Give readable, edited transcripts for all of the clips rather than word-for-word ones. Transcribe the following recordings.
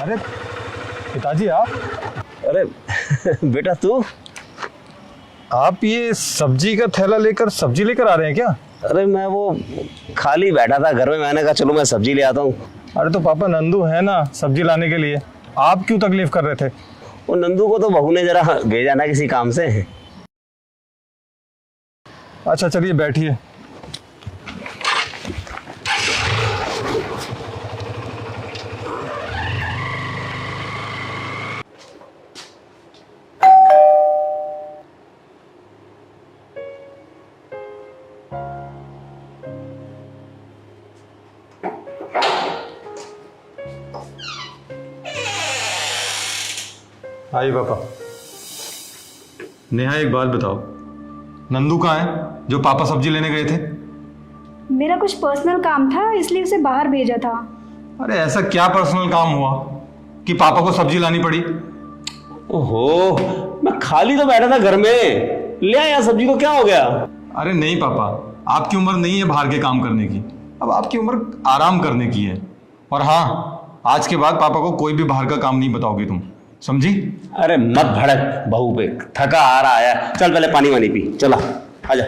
अरे पिताजी आप? अरे बेटा तू? आप ये सब्जी का थैला लेकर सब्जी लेकर आ रहे हैं क्या? अरे मैं वो खाली बैठा था घर में, मैंने कहा चलो मैं सब्जी ले आता हूँ। अरे तो पापा नंदू है ना सब्जी लाने के लिए, आप क्यों तकलीफ कर रहे थे? वो नंदू को तो बहू ने जरा भेजा ना किसी काम से। अच्छा चलिए बैठिए। आइए पापा। नेहा एक बात बताओ, नंदू कहाँ है जो पापा सब्जी लेने गए थे? मेरा कुछ पर्सनल काम था इसलिए उसे बाहर भेजा था। अरे ऐसा क्या पर्सनल काम हुआ कि पापा को सब्जी लानी पड़ी? ओहो, मैं खाली तो बैठा था घर में, ले आया सब्जी को, क्या हो गया? अरे नहीं पापा, आपकी उम्र नहीं है बाहर के काम करने की, अब आपकी उम्र आराम करने की है। और हाँ, आज के बाद पापा को कोई भी बाहर का काम नहीं बताओगी तुम, समझी? अरे मत भड़क बहू पे, थका आ रहा है, चल पहले पानी वानी पी, चला आजा।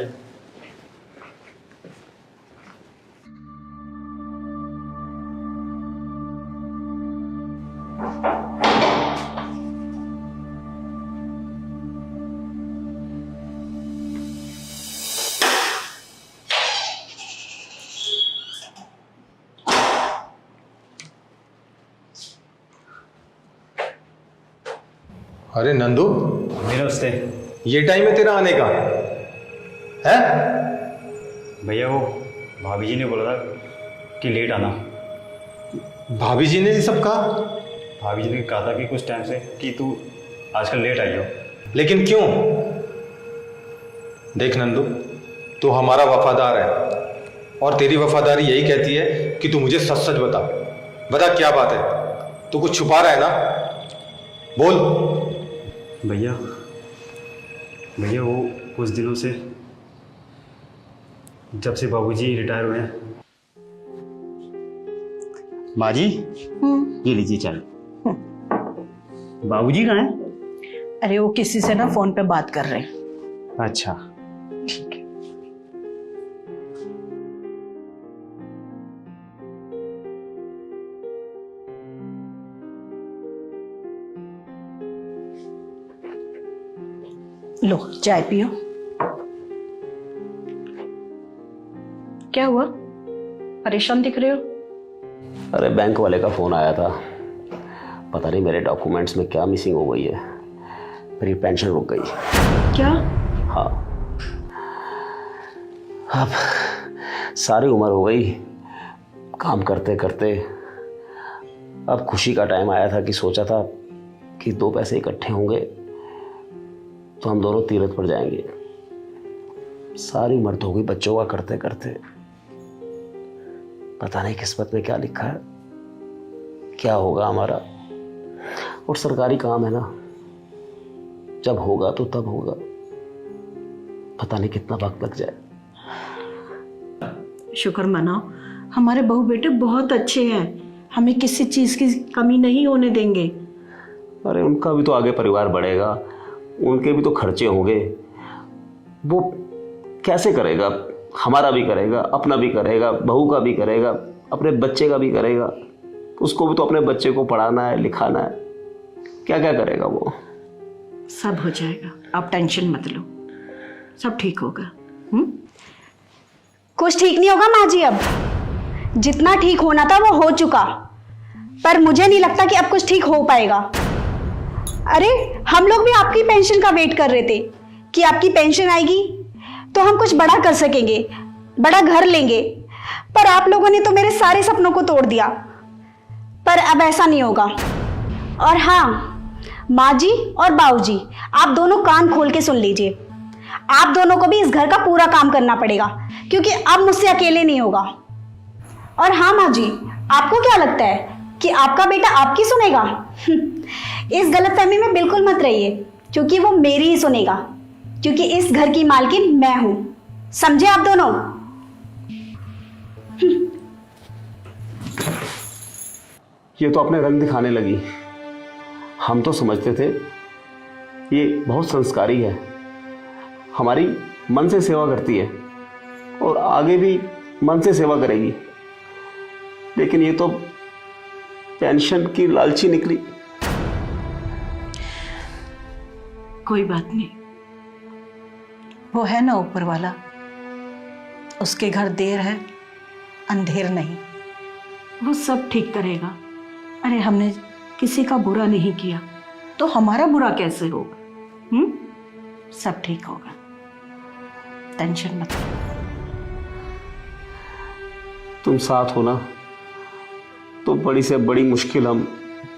अरे नंदू, मेरा उससे ये टाइम है तेरा आने का है? भैया वो भाभी जी ने बोला था कि लेट आना। भाभी जी ने ये सब कहा? भाभी जी ने कहा था कि कुछ टाइम से कि तू आजकल लेट आई हो। लेकिन क्यों? देख नंदू, तू हमारा वफादार है और तेरी वफादारी यही कहती है कि तू मुझे सच सच बता। बता क्या बात है, तू कुछ छुपा रहा है ना? बोल। भैया वो कुछ दिनों से, जब से बाबूजी रिटायर हुए हैं। माँ जी ये लीजिए चाय। बाबूजी कहाँ हैं? अरे वो किसी से ना फोन पे बात कर रहे हैं। अच्छा ठीक है। लो चाय पियो। क्या हुआ, परेशान दिख रहे हो? अरे बैंक वाले का फोन आया था, पता नहीं मेरे डॉक्यूमेंट्स में क्या मिसिंग हो गई है, मेरी पेंशन रुक गई। क्या? हाँ, अब सारी उम्र हो गई काम करते करते, अब खुशी का टाइम आया था कि सोचा था कि 2 पैसे इकट्ठे होंगे तो हम दोनों तीरथ पर जाएंगे। सारी उम्र तो हो गई बच्चों का करते करते, पता नहीं किस्मत में क्या लिखा है, क्या होगा हमारा। और सरकारी काम है ना, जब होगा तो तब होगा, पता नहीं कितना वक्त लग जाए। शुक्र मनाओ, हमारे बहू बेटे बहुत अच्छे हैं, हमें किसी चीज की कमी नहीं होने देंगे। अरे उनका भी तो आगे परिवार बढ़ेगा, उनके भी तो खर्चे होंगे, वो कैसे करेगा? हमारा भी करेगा, अपना भी करेगा, बहू का भी करेगा, अपने बच्चे का भी करेगा, उसको भी तो अपने बच्चे को पढ़ाना है, लिखाना है, क्या क्या करेगा वो। सब हो जाएगा, आप टेंशन मत लो, सब ठीक होगा। कुछ ठीक नहीं होगा माँ जी, अब जितना ठीक होना था वो हो चुका, पर मुझे नहीं लगता कि अब कुछ ठीक हो पाएगा। अरे हम लोग भी आपकी पेंशन का वेट कर रहे थे कि आपकी पेंशन आएगी तो हम कुछ बड़ा कर सकेंगे, बड़ा घर लेंगे, पर आप लोगों ने तो मेरे सारे सपनों को तोड़ दिया। पर अब ऐसा नहीं होगा। और हाँ माँ जी और बाबू जी, आप दोनों कान खोल के सुन लीजिए, आप दोनों को भी इस घर का पूरा काम करना पड़ेगा, क्योंकि अब मुझसे अकेले नहीं होगा। और हाँ माँ जी, आपको क्या लगता है कि आपका बेटा आपकी सुनेगा? इस गलतफहमी में बिल्कुल मत रहिए, क्योंकि वो मेरी ही सुनेगा, क्योंकि इस घर की मालकिन मैं हूं। समझे आप दोनों? ये तो अपने रंग दिखाने लगी। हम तो समझते थे ये बहुत संस्कारी है, हमारी मन से सेवा करती है और आगे भी मन से सेवा करेगी, लेकिन ये तो पेंशन की लालची निकली। कोई बात नहीं, वो है ना ऊपर वाला, उसके घर देर है अंधेर नहीं, वो सब ठीक करेगा। अरे हमने किसी का बुरा नहीं किया तो हमारा बुरा कैसे होगा? सब ठीक होगा, टेंशन मत लो। तुम साथ हो ना तो बड़ी से बड़ी मुश्किल हम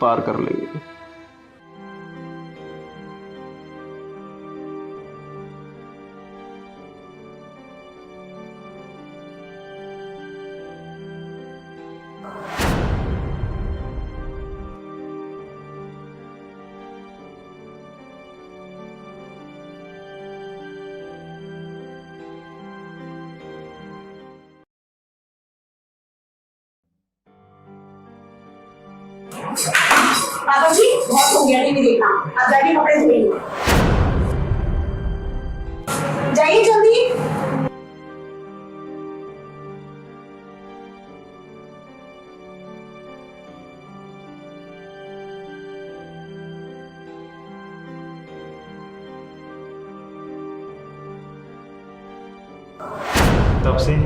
पार कर लेंगे। पापा जी बहुत हो गया टीवी देखना, आप जाके कपड़े धोइए, जाइए जल्दी। तब से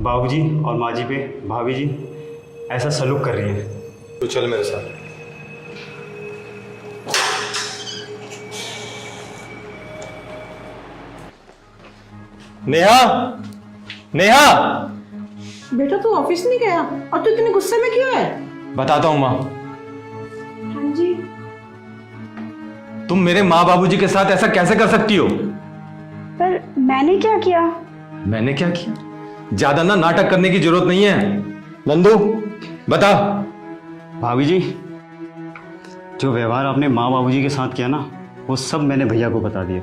बाबूजी और माँ जी पे भाभी जी ऐसा सलूक कर रही है। तू चल मेरे साथ। नेहा, नेहा, बेटा तू ऑफिस नहीं गया और तू इतने गुस्से में क्यों है? बताता हूं माँ। हाँ जी। तुम मेरे माँ बाबूजी के साथ ऐसा कैसे कर सकती हो? पर मैंने क्या किया? मैंने क्या किया? ज्यादा ना नाटक करने की जरूरत नहीं है। नंदू बता। भाभी जी, जो व्यवहार आपने माँ बाबूजी के साथ किया ना, वो सब मैंने भैया को बता दिया।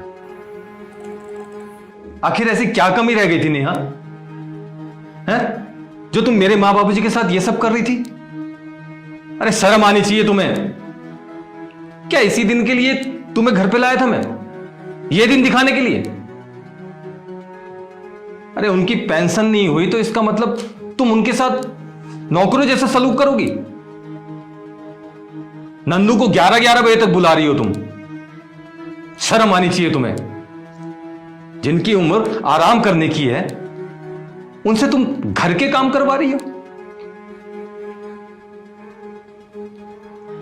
आखिर ऐसी क्या कमी रह गई थी नेहा, हैं? जो तुम मेरे माँ बाबूजी के साथ ये सब कर रही थी? अरे शर्म आनी चाहिए तुम्हें। क्या इसी दिन के लिए तुम्हें घर पे लाया था मैं? ये दिन दिखाने के लिए? अरे उनकी पेंशन नहीं हुई तो इसका मतलब तुम उनके साथ नौकरों जैसा सलूक करोगी? नंदू को 11-11 बजे तक बुला रही हो तुम। शर्म आनी चाहिए तुम्हें। जिनकी उम्र आराम करने की है उनसे तुम घर के काम करवा रही हो।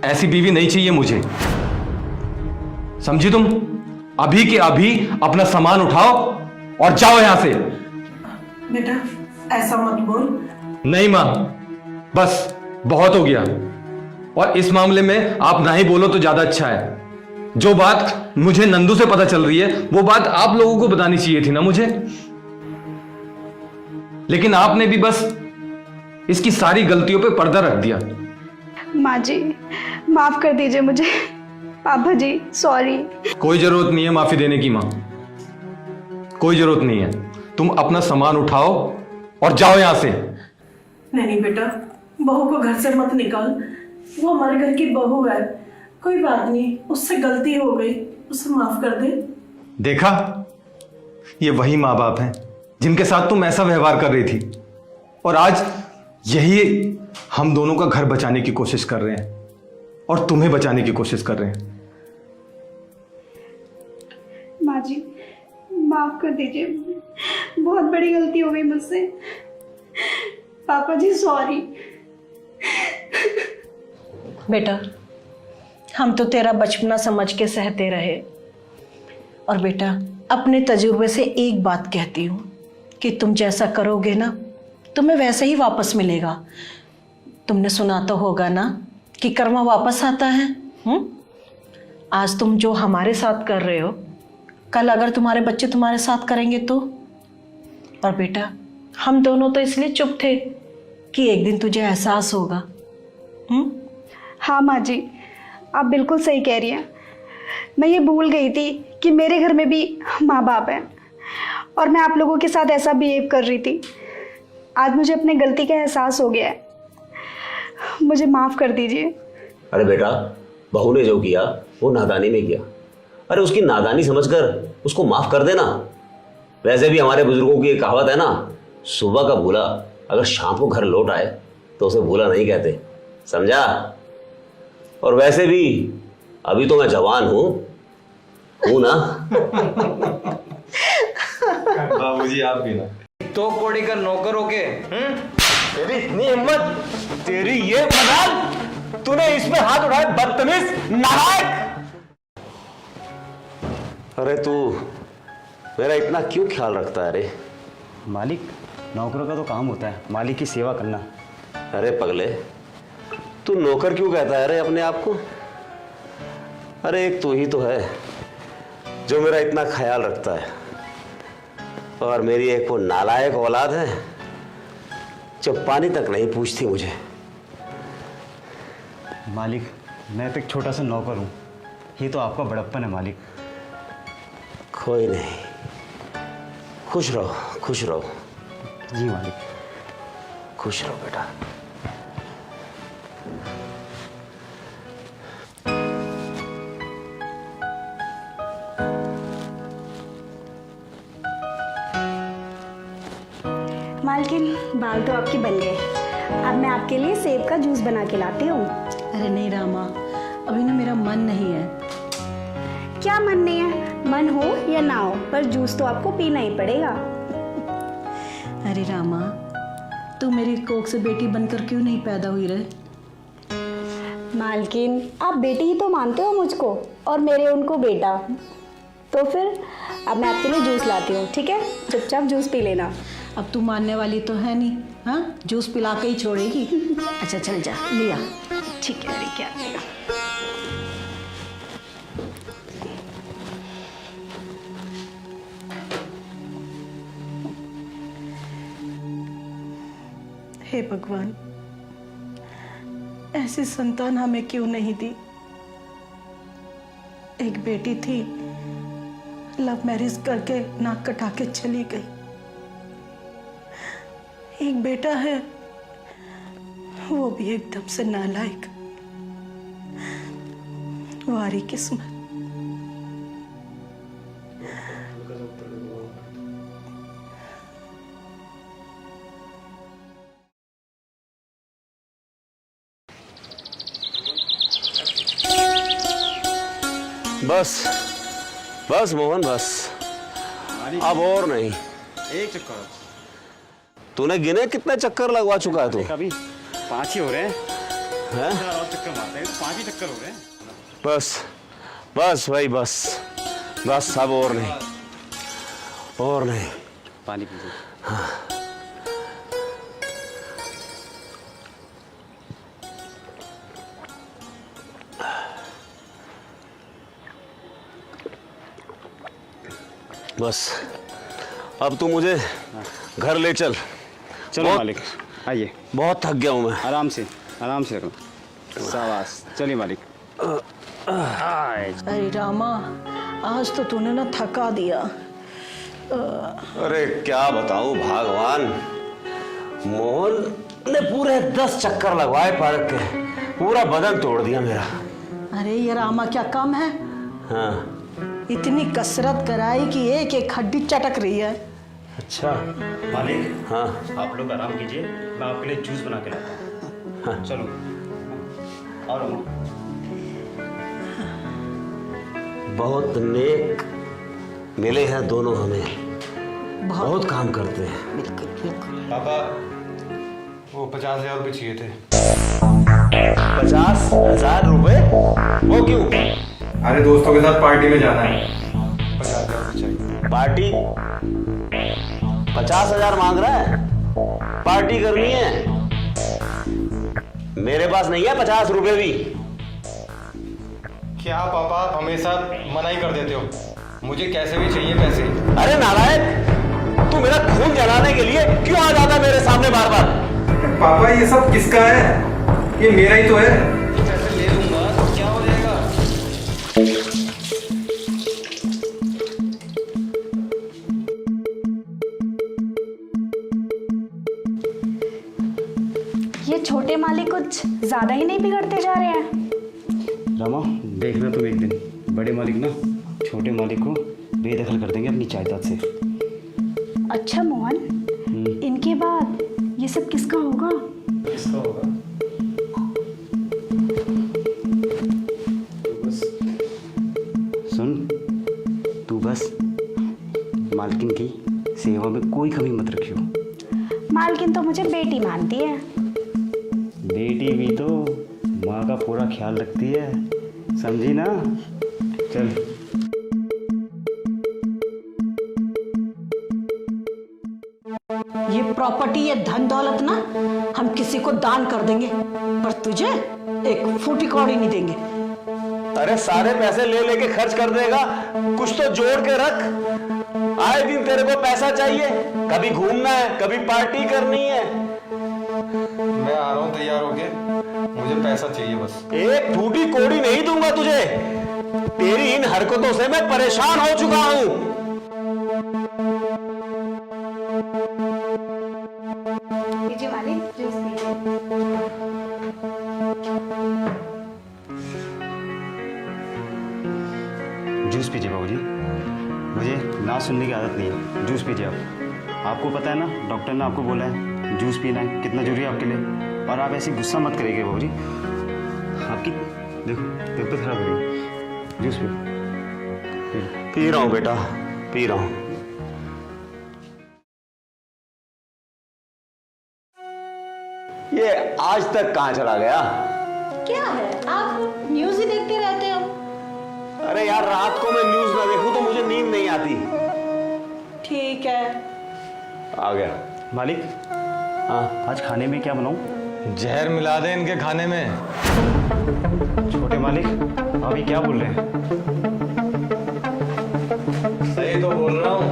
ऐसी बीवी नहीं चाहिए मुझे, समझी तुम? अभी के अभी अपना सामान उठाओ और जाओ यहां से। बेटा ऐसा मत बोल। नहीं मां, बस बहुत हो गया। और इस मामले में आप ना ही बोलो तो ज्यादा अच्छा है। जो बात मुझे नंदू से पता चल रही है वो बात आप लोगों को बतानी चाहिए थी ना मुझे। लेकिन आपने भी बस इसकी सारी गलतियों पे पर्दा रख दिया। माँ जी माफ कर दीजिए मुझे। पापा जी सॉरी। कोई जरूरत नहीं है माफी देने की मां, कोई जरूरत नहीं है। तुम अपना सामान उठाओ और जाओ यहां से। नहीं बेटा, बहू को घर से मत निकाल, वो हमारे घर की बहू है। कोई बात नहीं, उससे गलती हो गई, उसे माफ कर दे। देखा, ये वही माँ बाप हैं जिनके साथ तुम ऐसा व्यवहार कर रही थी, और आज यही हम दोनों का घर बचाने की कोशिश कर रहे हैं और तुम्हें बचाने की कोशिश कर रहे हैं। माँ जी माफ कर दीजिए, बहुत बड़ी गलती हो गई मुझसे। पापा जी सॉरी। बेटा हम तो तेरा बचपना समझ के सहते रहे, और बेटा अपने तजुर्बे से एक बात कहती हूँ कि तुम जैसा करोगे ना तुम्हें वैसे ही वापस मिलेगा। तुमने सुना तो होगा ना कि कर्मा वापस आता है। आज तुम जो हमारे साथ कर रहे हो, कल अगर तुम्हारे बच्चे तुम्हारे साथ करेंगे तो। और बेटा हम दोनों तो इसलिए चुप थे कि एक दिन तुझे एहसास होगा। हाँ माँ जी आप बिल्कुल सही कह रही हैं। मैं ये भूल गई थी कि मेरे घर में भी माँ बाप हैं और मैं आप लोगों के साथ ऐसा बिहेव कर रही थी। आज मुझे अपने गलती का एहसास हो गया है मुझे माफ़ कर दीजिए। अरे बेटा, बहू ने जो किया वो नादानी में किया। अरे उसकी नादानी समझकर उसको माफ कर देना। वैसे भी हमारे बुजुर्गों की एक कहावत है ना, सुबह का भूला अगर शाम को घर लौट आए तो उसे भूला नहीं कहते, समझा? और वैसे भी अभी तो मैं जवान हूं ना। बाबूजी आप भी ना। तो कोड़ी का नौकर होके तेरी इतनी हिम्मत, तेरी ये मजाल, तूने इस पे हाथ उठाए, बदतमीज नालायक। अरे तू मेरा इतना क्यों ख्याल रखता है रे? मालिक, नौकरों का तो काम होता है मालिक की सेवा करना। अरे पगले, तू नौकर क्यों कहता है रे अपने आप को? अरे एक तू ही तो है जो मेरा इतना ख्याल रखता है, और मेरी एक वो नालायक औलाद है जो पानी तक नहीं पूछती मुझे। मालिक, मैं तो एक छोटा सा नौकर हूँ, ये तो आपका बड़प्पन है मालिक। कोई नहीं, खुश रहो, खुश रहो। जी मालिक। खुश रहो बेटा। मालकिन, बाल तो आपके बन गए। अब मैं आपके लिए सेब का जूस बना के लाती हूँ। अरे नहीं रामा, अभी ना मेरा मन नहीं है। क्या मन नहीं है? मन हो या ना हो, पर जूस तो आपको पीना ही पड़ेगा। अरे रामा, तू मेरी कोख से बेटी बनकर क्यों नहीं पैदा हुई रे? मालकिन, आप बेटी ही तो मानते हो मुझको, और मेरे उनको बेटा। तो फिर अब मैं आपके लिए जूस लाती हूँ, ठीक है? चुपचाप जूस पी लेना। अब तू मानने वाली तो है नहीं, हाँ? जूस पिला के ही छोड़ेगी। अच्छा चल जा, लिया। ठीक है, अरे क्या लेगा? हे भगवान, ऐसी संतान हमें क्यों नहीं दी? एक बेटी थी, लव मैरिज करके नाक कटा के चली गई। एक बेटा है, वो भी एकदम से नालायक। वारी किस्मत। बस बस मोहन, बस अब और नहीं। एक चक्कर तूने गिने कितने चक्कर लगवा चुका है तू? अभी 5 ही हो रहे हैं। हैं? 4 और चक्कर मारते हैं, 5 ही चक्कर हो रहे हैं। बस बस भाई, बस बस, अब और नहीं, और नहीं। पानी पीजिए। बस अब तू मुझे घर ले चल। चलो मालिक, आइए। बहुत थक गया हूं मैं। आराम से रखो। शाबाश, चलिए मालिक। अरे रामा, आज तो तूने ना थका दिया। अरे क्या बताऊं भगवान, मोहन ने पूरे 10 चक्कर लगवाए पार्क के, पूरा बदन तोड़ दिया मेरा। अरे ये रामा क्या कम है? हाँ। इतनी कसरत कराई कि एक एक हड्डी चटक रही है। अच्छा मालिक, हाँ, आप लोग आराम कीजिए, मैं आपके लिए जूस बना के लाता हूँ। हाँ। चलो और बहुत नेक मिले हैं दोनों हमें, बहुत काम करते हैं। बिल्कुल बिल्कुल। पापा, वो 50,000 रुपये चाहिए थे। 50,000 रुपए? वो क्यों? अरे दोस्तों के साथ पार्टी में जाना है, 50,000 रुपये चाहिए। पार्टी? 50,000 मांग रहा है? पार्टी करनी है? मेरे पास नहीं है 50 रुपए भी। क्या पापा, आप हमेशा मना ही कर देते हो। मुझे कैसे भी चाहिए पैसे। अरे नालायक, तू मेरा खून जलाने के लिए क्यों आ जाता मेरे सामने बार बार? पापा ये सब किसका है? ये मेरा ही तो है। पैसे ले लूंगा तो क्या हो जाएगा? ये छोटे मालिक कुछ ज्यादा ही नहीं बिगड़ते जा रहे हैं? रमा, देखना तुम एक दिन बड़े मालिक ना छोटे मालिक को बेदखल कर देंगे अपनी जायदाद से। अच्छा मोहन, इनके बाद ये सब किसका होगा? किसका होगा? सुन, तू बस मालकिन की सेवा में कोई कमी मत रखियो। मालकिन तो मुझे बेटी मानती है। बेटी भी तो माँ का पूरा ख्याल रखती है, समझी ना? चल। ये प्रॉपर्टी, ये धन दौलत ना हम किसी को दान कर देंगे, पर तुझे एक फूटी कौड़ी नहीं देंगे। अरे सारे पैसे ले लेके खर्च कर देगा, कुछ तो जोड़ के रख। आए दिन तेरे को पैसा चाहिए, कभी घूमना है, कभी पार्टी करनी है। मैं आ रहा हूँ तैयार होके, मुझे पैसा चाहिए बस। एक फूटी कोड़ी नहीं दूंगा तुझे, तेरी इन हरकतों से मैं परेशान हो चुका हूं। लीजिए मालिक, जूस पीजिए। जूस पीजिए बाबूजी, मुझे ना सुनने की आदत नहीं है। जूस पीजिए आप। आपको पता है ना, डॉक्टर ने आपको बोला है जूस पीना है, कितना जरूरी है आपके लिए। और आप ऐसे गुस्सा मत करिएगा बाबूजी, आपकी देखो तबीयत खराब हो रही। Juice P. पी रहा हूं बेटा, पी रहा हूं। ये आज तक कहां चला गया? क्या है, आप न्यूज ही देखते रहते हो। अरे यार, रात को मैं न्यूज ना देखूं तो मुझे नींद नहीं आती। ठीक है, आ गया मालिक। हाँ, आज खाने में क्या बनाऊं? जहर मिला दे इनके खाने में। छोटे मालिक, अभी क्या बोल रहे हैं? सही तो बोल रहा हूँ,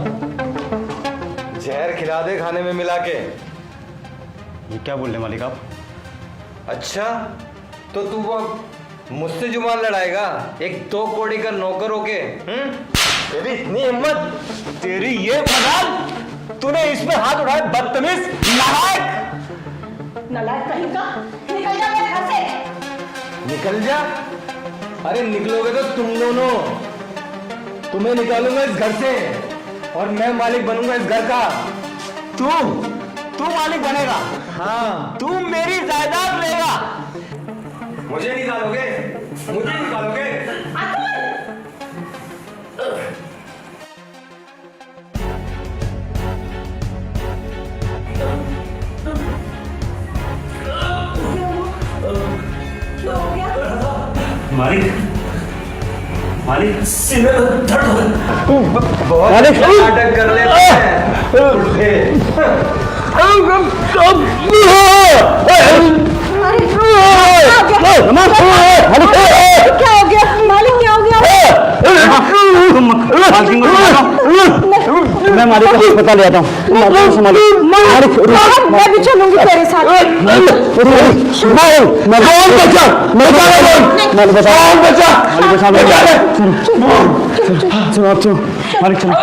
जहर खिला दे खाने में मिला के। ये क्या बोल रहे हैं मालिक आप? अच्छा, तो तू वो मुझसे जुबान लड़ाएगा, एक 2 कौड़ी का नौकर होके? तेरी इतनी हिम्मत, तेरी ये फसाद, तूने इस पे हाथ उठाए, बदतमीज, नालायक। नालायक कहीं का, निकल जा मेरे घर से। निकल जा? अरे निकलोगे तो तुम दोनों, तुम्हें निकालूंगा इस घर से और मैं मालिक बनूंगा इस घर का। तू मालिक बनेगा? हाँ, तू मेरी जायदाद लेगा? मुझे निकालोगे? मुझे निकालोगे? मालिक, मालिक, बहुत नाटक कर लेते हैं उल्टे। क्या हो गया मालिक, क्या हो गया? तुम मालकिन को बुलाओ। मैं मालिक को अस्पताल ले आता हूँ। मालिक को संभालो। मैं भी चलूंगी तेरे साथ। मालिक चलो।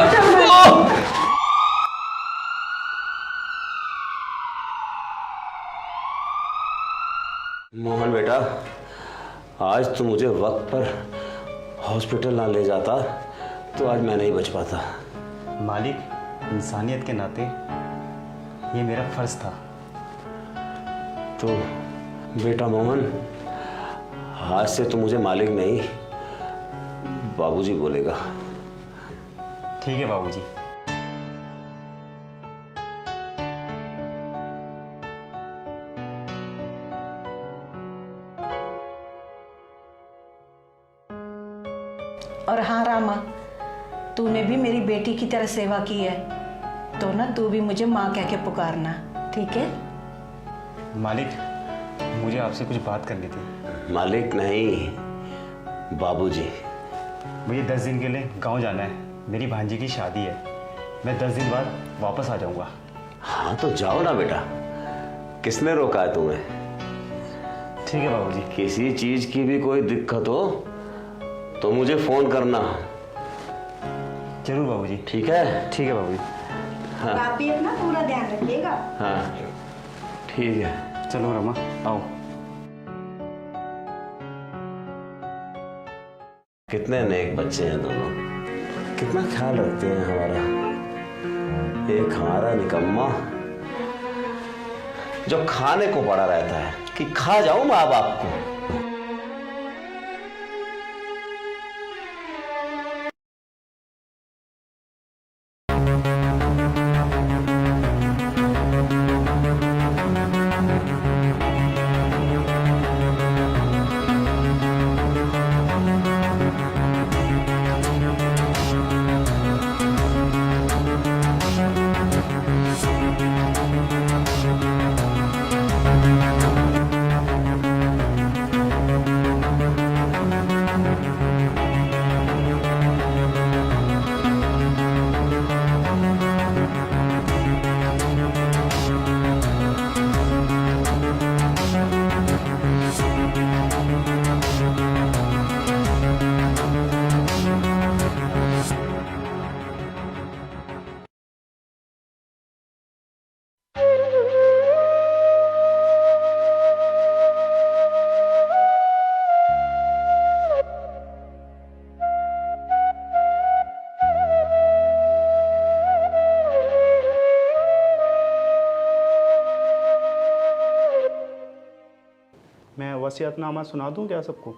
मोहन बेटा, आज तू मुझे वक्त पर हॉस्पिटल ना ले जाता तो आज मैं नहीं बच पाता। मालिक, इंसानियत के नाते ये मेरा फर्ज था। तो बेटा मोहन, आज से तू मुझे मालिक नहीं, बाबूजी बोलेगा। ठीक है बाबूजी। और हाँ रामा, तूने भी मेरी बेटी की तरह सेवा की है, तो ना तू भी मुझे माँ कह के पुकारना, ठीक है? मालिक, मुझे आपसे कुछ बात करनी थी। मालिक नहीं, बाबूजी। मुझे 10 दिन के लिए गांव जाना है, मेरी भांजी की शादी है। मैं 10 दिन बाद वापस आ जाऊंगा। हाँ तो जाओ ना बेटा, किसने रोका है तुम्हें? ठीक है बाबूजी। किसी चीज की भी कोई दिक्कत हो तो मुझे फोन करना। जरूर बाबूजी। ठीक है? ठीक है बाबूजी। हाँ आप भी अपना पूरा ध्यान रखिएगा। हाँ, ठीक है। चलो रमा, आओ। कितने नेक बच्चे हैं दोनों, कितना ख्याल रखते हैं हमारा। एक हमारा निकम्मा जो खाने को पड़ा रहता है कि खा जाऊं माँ बाप को। मैं वसीयतनामा सुना दूं क्या सबको?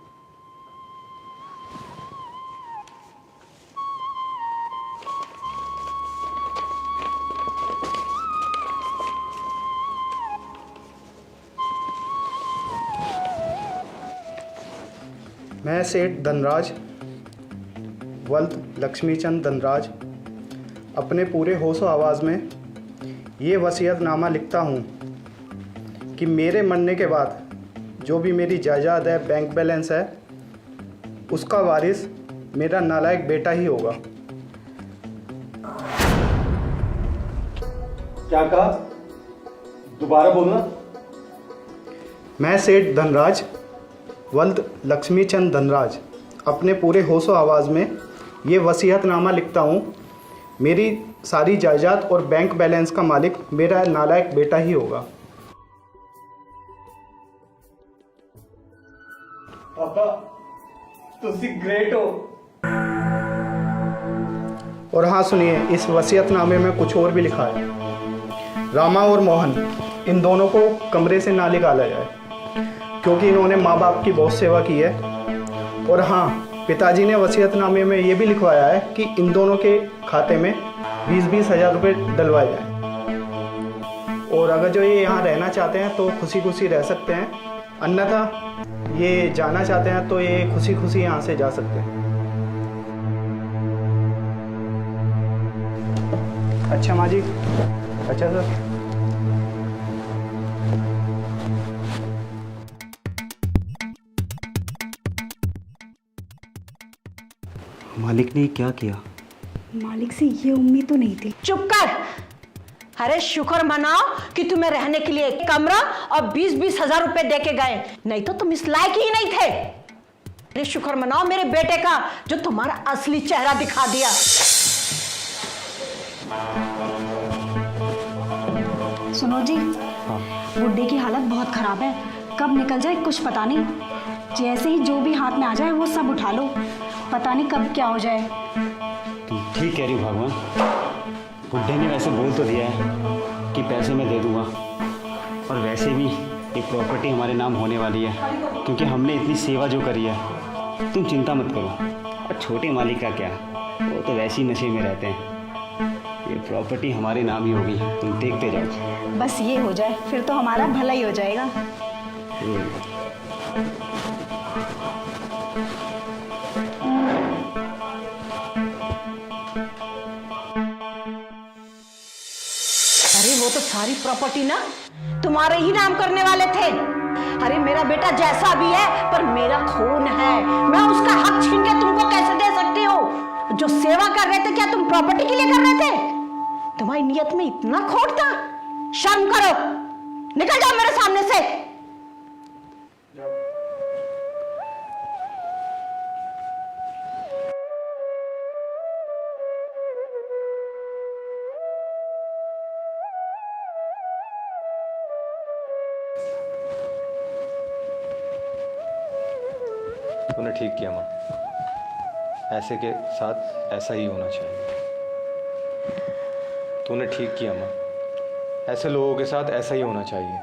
मैं सेठ धनराज वल्द लक्ष्मीचंद धनराज अपने पूरे होशो आवाज़ में ये वसीयतनामा लिखता हूँ कि मेरे मरने के बाद जो भी मेरी जायदाद है, बैंक बैलेंस है, उसका वारिस मेरा नालायक बेटा ही होगा। क्या कहा? दोबारा बोलना। मैं सेठ धनराज वल्द लक्ष्मीचंद धनराज अपने पूरे होशो आवाज़ में ये वसीयतनामा लिखता हूँ, मेरी सारी जायदाद और बैंक बैलेंस का मालिक मेरा नालायक बेटा ही होगा। पापा तुसी ग्रेट हो। और हाँ सुनिए, इस वसीयतनामे में कुछ और भी लिखा है। रामा और मोहन इन दोनों को कमरे से ना निकाला जाए क्योंकि इन्होंने माँ बाप की बहुत सेवा की है। और हाँ, पिताजी ने वसीयतनामे में ये भी लिखवाया है कि इन दोनों के खाते में 20-20 हज़ार रुपये डलवाए जाएं। और अगर जो ये यहाँ रहना चाहते हैं तो खुशी खुशी रह सकते हैं, अन्यथा ये जाना चाहते हैं तो ये खुशी खुशी यहाँ से जा सकते हैं। अच्छा माँ जी, अच्छा सर। मालिक ने क्या किया? मालिक से ये उम्मीद तो नहीं थी। चुप कर। अरे शुक्र मनाओ कि तुम्हें रहने के लिए एक कमरा और 20-20 हज़ार रुपए दे के गए, नहीं तो तुम इस लायक ही नहीं थे। अरे शुक्र मनाओ मेरे बेटे का जो तुम्हारा असली चेहरा दिखा दिया। सुनो जी, बुड्ढे की हालत बहुत खराब है, कब निकल जाए कुछ पता नहीं। जैसे ही जो भी हाथ में आ जाए वो सब उठा लो, पता नहीं कब क्या हो जाए। तुम ठीक कह रही हो भगवान। बुड्ढे ने वैसे बोल तो दिया है कि पैसे मैं दे दूंगा, और वैसे भी ये प्रॉपर्टी हमारे नाम होने वाली है क्योंकि हमने इतनी सेवा जो करी है। तुम चिंता मत करो। और छोटे मालिक का क्या, वो तो वैसे ही नशे में रहते हैं। ये प्रॉपर्टी हमारे नाम ही होगी, तुम देखते जाओ। बस ये हो जाए फिर तो हमारा भला ही हो जाएगा। अरे वो तो सारी प्रॉपर्टी ना तुम्हारे ही नाम करने वाले थे। अरे मेरा बेटा जैसा भी है पर मेरा खून है, मैं उसका हक छीन के तुमको कैसे दे सकती हूँ? जो सेवा कर रहे थे क्या तुम प्रॉपर्टी के लिए कर रहे थे? तुम्हारी नियत में इतना खोट था? शर्म करो, निकल जाओ मेरे सामने से। तूने ठीक किया माँ, ऐसे के साथ ऐसा ही होना चाहिए। तूने ठीक किया माँ, ऐसे लोगों के साथ ऐसा ही होना चाहिए।